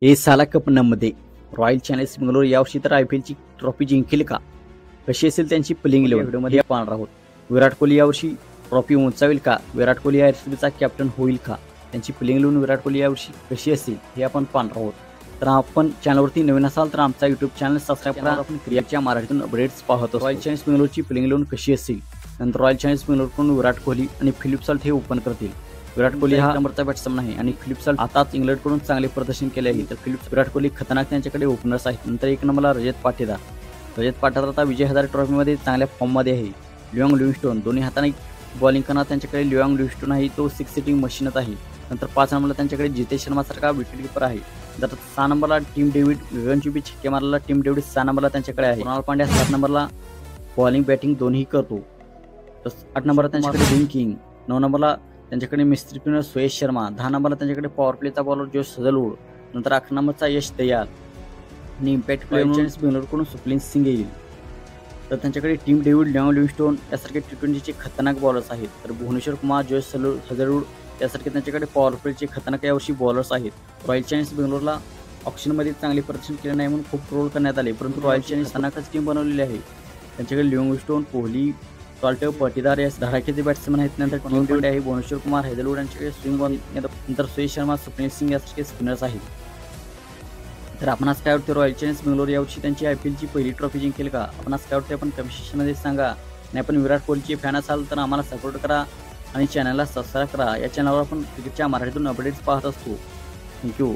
साला कपमध्ये royal challengers Bangalore यावर्षी तर IPLची ट्रॉफी जिंकेल का? कशी असेल त्यांची प्लेइंग इलेव्हन व्हिडिओमध्ये पाहणार आहोत. विराट कोहली यावर्षी ट्रॉफी उंचावेल का? विराट कोहली या RCBचा कॅप्टन होईल का? त्यांची प्लेइंग इलेव्हन विराट कोहली यावर्षी कशी असेल हे आपण पाहणार आहोत. तर आपण चॅनलवरती नवीन असाल तर आमचा YouTube चॅनल सबस्क्राईब करा. आपण क्रिकेटच्या मराठीतून अपडेट्स पाहतो. रॉयल चॅलेंजर्स बेंगलोरची प्लेइंग इलेव्हन कशी असेल? नंतर रॉयल चॅलेंजर्स बेंगलोरकडून विराट कोहली आणि फिलिप सॉल्ट हे ओपन करतील. विराट कोहली हा नंबरचा बॅट्समन आहे आणि फिलिप सॉल्ट आताच इंग्लंडकडून चांगले प्रदर्शन केले आहे. तर विराट कोहली खतरनाक त्यांच्याकडे ओपनर्स आहेत. नंतर एक नंबरला रजत पाटीदार आता विजय हजारे ट्रॉफीमध्ये चांगल्या फॉर्ममध्ये आहे. लिओंग लिव्हिंगस्टोन दोन्ही हाताने बॉलिंग करणार त्यांच्याकडे लिओंग लिव्हिंगस्टोन आहे, तो 6 सिटिंग मशीनच आहे. नंतर 5 नंबरला त्यांच्याकडे जितेश शर्मा सारखा विकेट कीपर आहे. तर 6 नंबरला टीम डेव्हिड गगनचुंबी छक्के मारलेला टीम डेव्हिड 6 नंबरला त्यांच्याकडे आहे. कृणाल पांड्या 7 नंबरला बॉलिंग बॅटिंग दोन्ही करतो. तर 8 नंबरला त्यांच्याकडे विंग किंग, 9 नंबरला त्यांच्याकडे मिस्त्री स्पिनर सुयश शर्मा, 10 नंबरला त्यांच्याकडे पॉवर प्लेचा बॉलर जोश हजलवूड, नंतर 11 नंबरचा यश दयाल आणि इम्पॅक्ट प्लेयर बेंगलोरकडून सुप्रीम सिंग येईल. तर त्यांच्याकडे टीम डेव्हिड लिओंग लिव्हिंगस्टोन यासारखे T20चे खतरनाक बॉलर्स आहेत. तर भुवनेश्वर कुमार, जोश हजलवूड यासारखे त्यांच्याकडे पॉवर प्लेचे खतरनाक यावर्षी बॉलर्स आहेत. रॉयल चॅलेंजर्स बेंगलोरला ऑप्शनमध्ये चांगले प्रदर्शन केले नाही म्हणून खूप ट्रोल करण्यात आले, परंतु रॉयल चॅलेंजर्स खतरनाकच टीम बनवलेली आहे. त्यांच्याकडे लिओंग लिव्हिंगस्टोन, कोहली, सॉल्ट, पाटीदार या धडाक्याचे बॅट्समन आहेत. नंतर टीम डेव्हिड आहे, भुवनेश्वर कुमार, हजलवूड यांच्याकडे स्विंग बॉल, नंतर सुयश शर्मा, सुप्रीम सिंग यासारखे स्पिनर्स आहेत. तर आपण आज काय वाटते रॉयल चॅलेंजर्स बेंगलोर यावर्षी त्यांची IPLची पहिली ट्रॉफी जिंकेल का? आपण आज काय वाटते आपण कमेंट सेक्शनमध्ये सांगा. आणि आपण विराट कोहलीचे फॅन असाल तर आम्हाला सपोर्ट करा आणि चॅनलला सबस्क्राईब करा. या चॅनलवर आपण क्रिकेटच्या मराठीतून अपडेट्स पाहत असतो. थँक्यू.